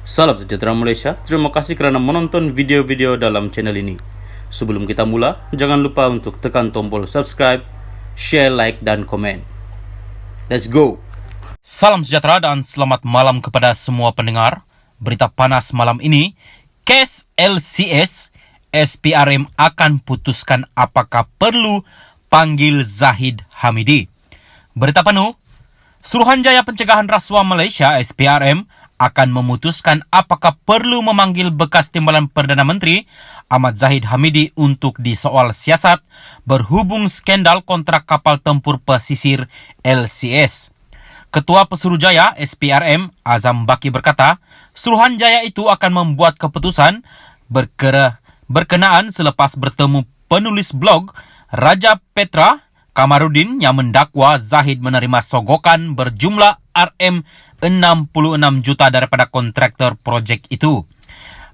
Salam sejahtera Malaysia, terima kasih kerana menonton video-video dalam channel ini. Sebelum kita mula, jangan lupa untuk tekan tombol subscribe, share, like, dan komen. Let's go! Salam sejahtera dan selamat malam kepada semua pendengar. Berita panas malam ini, kes LCS, SPRM akan putuskan apakah perlu panggil Zahid Hamidi. Berita penuh, Suruhanjaya Pencegahan Rasuah Malaysia SPRM akan memutuskan apakah perlu memanggil bekas Timbalan Perdana Menteri Ahmad Zahid Hamidi untuk disoal siasat berhubung skandal kontrak kapal tempur pesisir LCS. Ketua Pesuruhjaya SPRM Azam Baki berkata, Suruhanjaya itu akan membuat keputusan berkenaan selepas bertemu penulis blog Raja Petra Kamarudin yang mendakwa Zahid menerima sogokan berjumlah RM66 juta daripada kontraktor projek itu.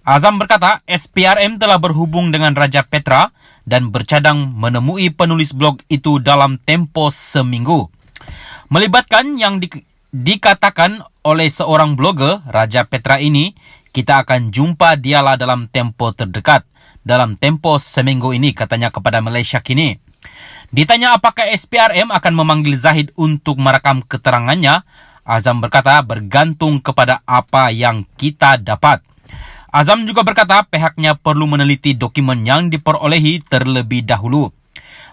Azam berkata, SPRM telah berhubung dengan Raja Petra dan bercadang menemui penulis blog itu dalam tempoh seminggu. Melibatkan yang dikatakan oleh seorang blogger Raja Petra ini, kita akan jumpa dialah dalam tempoh terdekat. Dalam tempoh seminggu ini, katanya kepada Malaysia Kini. Ditanya apakah SPRM akan memanggil Zahid untuk merekam keterangannya, Azam berkata bergantung kepada apa yang kita dapat. Azam juga berkata pihaknya perlu meneliti dokumen yang diperolehi terlebih dahulu.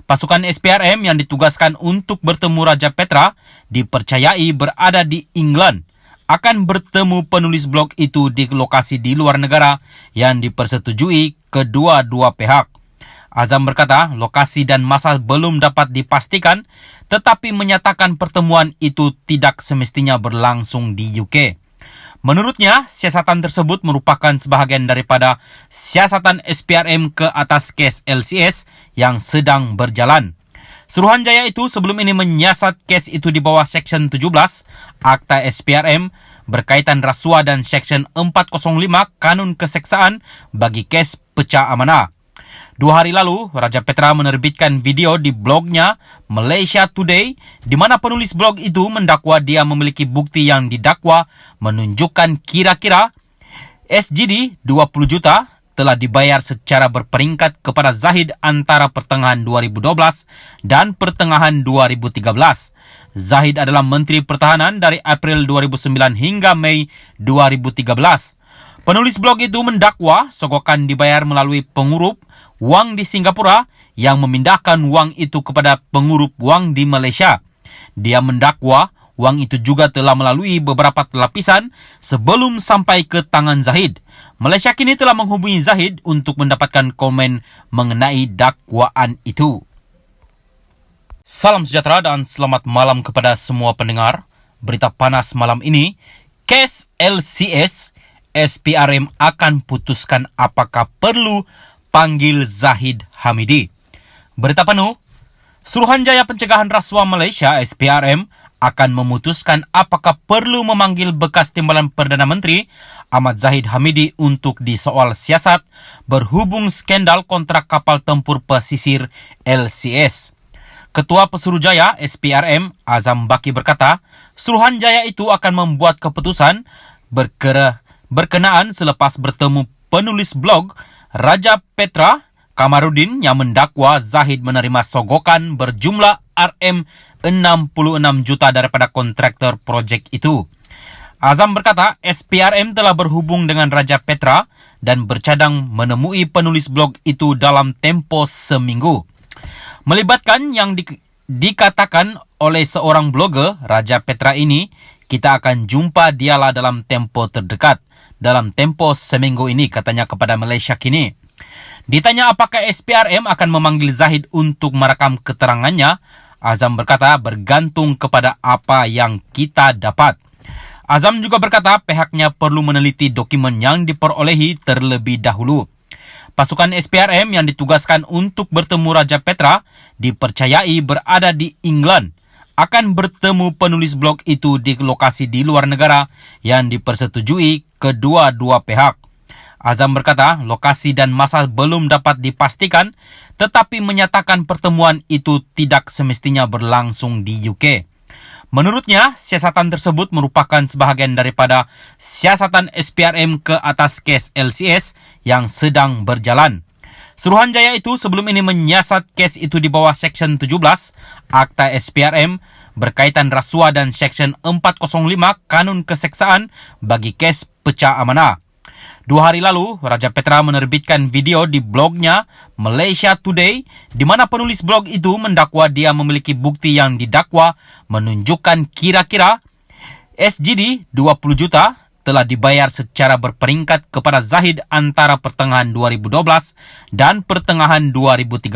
Pasukan SPRM yang ditugaskan untuk bertemu Raja Petra dipercayai berada di England akan bertemu penulis blog itu di lokasi di luar negara yang dipersetujui kedua-dua pihak. Azam berkata, lokasi dan masa belum dapat dipastikan tetapi menyatakan pertemuan itu tidak semestinya berlangsung di UK. Menurutnya, siasatan tersebut merupakan sebahagian daripada siasatan SPRM ke atas kes LCS yang sedang berjalan. Suruhanjaya itu sebelum ini menyiasat kes itu di bawah Seksyen 17 Akta SPRM berkaitan rasuah dan Seksyen 405 Kanun Keseksaan bagi kes pecah amanah. 2 hari lalu, Raja Petra menerbitkan video di blognya Malaysia Today di mana penulis blog itu mendakwa dia memiliki bukti yang didakwa menunjukkan kira-kira SGD 20 juta telah dibayar secara berperingkat kepada Zahid antara pertengahan 2012 dan pertengahan 2013. Zahid adalah Menteri Pertahanan dari April 2009 hingga Mei 2013. Penulis blog itu mendakwa sogokan dibayar melalui pengurup wang di Singapura yang memindahkan wang itu kepada pengurup wang di Malaysia. Dia mendakwa wang itu juga telah melalui beberapa lapisan sebelum sampai ke tangan Zahid. Malaysia Kini telah menghubungi Zahid untuk mendapatkan komen mengenai dakwaan itu. Salam sejahtera dan selamat malam kepada semua pendengar. Berita panas malam ini, kes LCS, SPRM akan putuskan apakah perlu panggil Zahid Hamidi. Berita penuh, Suruhanjaya Pencegahan Rasuah Malaysia SPRM akan memutuskan apakah perlu memanggil bekas Timbalan Perdana Menteri Ahmad Zahid Hamidi untuk disoal siasat berhubung skandal kontrak kapal tempur pesisir LCS. Ketua Pesuruhjaya SPRM Azam Baki berkata, Suruhanjaya itu akan membuat keputusan berkenaan selepas bertemu penulis blog Raja Petra Kamarudin yang mendakwa Zahid menerima sogokan berjumlah RM66 juta daripada kontraktor projek itu. Azam berkata, SPRM telah berhubung dengan Raja Petra dan bercadang menemui penulis blog itu dalam tempoh seminggu. Melibatkan yang dikatakan oleh seorang blogger Raja Petra ini, kita akan jumpa dialah dalam tempoh terdekat. Dalam tempoh seminggu ini, katanya kepada Malaysia Kini. Ditanya apakah SPRM akan memanggil Zahid untuk merekam keterangannya, Azam berkata bergantung kepada apa yang kita dapat. Azam juga berkata pihaknya perlu meneliti dokumen yang diperolehi terlebih dahulu. Pasukan SPRM yang ditugaskan untuk bertemu Raja Petra dipercayai berada di England akan bertemu penulis blog itu di lokasi di luar negara yang dipersetujui kedua-dua pihak. Azam berkata, lokasi dan masa belum dapat dipastikan tetapi menyatakan pertemuan itu tidak semestinya berlangsung di UK. Menurutnya, siasatan tersebut merupakan sebahagian daripada siasatan SPRM ke atas kes LCS yang sedang berjalan. Suruhanjaya itu sebelum ini menyiasat kes itu di bawah Seksyen 17 Akta SPRM berkaitan rasuah dan Seksyen 405 Kanun Keseksaan bagi kes pecah amanah. 2 hari lalu, Raja Petra menerbitkan video di blognya Malaysia Today di mana penulis blog itu mendakwa dia memiliki bukti yang didakwa menunjukkan kira-kira SGD 20 juta telah dibayar secara berperingkat kepada Zahid antara pertengahan 2012 dan pertengahan 2013.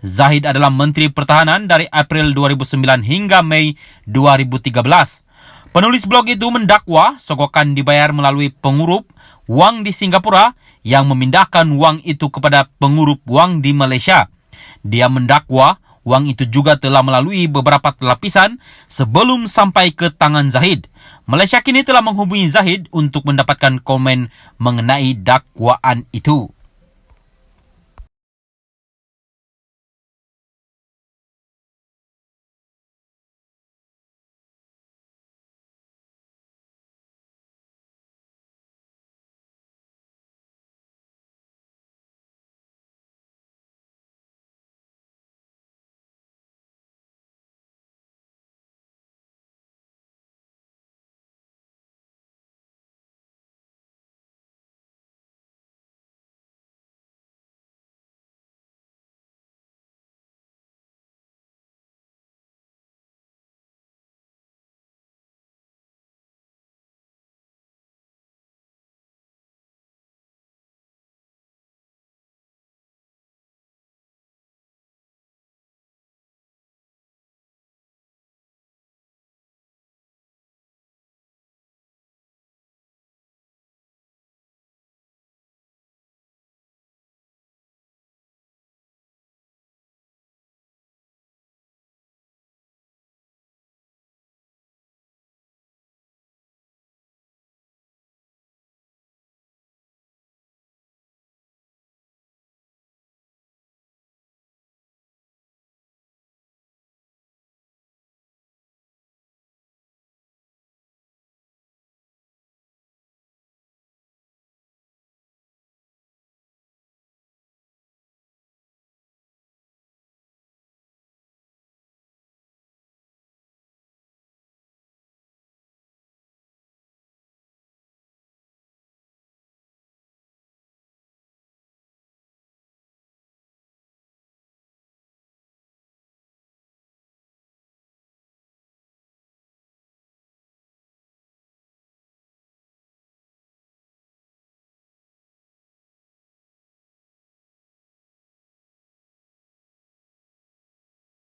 Zahid adalah Menteri Pertahanan dari April 2009 hingga Mei 2013. Penulis blog itu mendakwa sogokan dibayar melalui pengurup wang di Singapura yang memindahkan wang itu kepada pengurup wang di Malaysia. Dia mendakwa wang itu juga telah melalui beberapa lapisan sebelum sampai ke tangan Zahid. Malaysia kini telah menghubungi Zahid untuk mendapatkan komen mengenai dakwaan itu.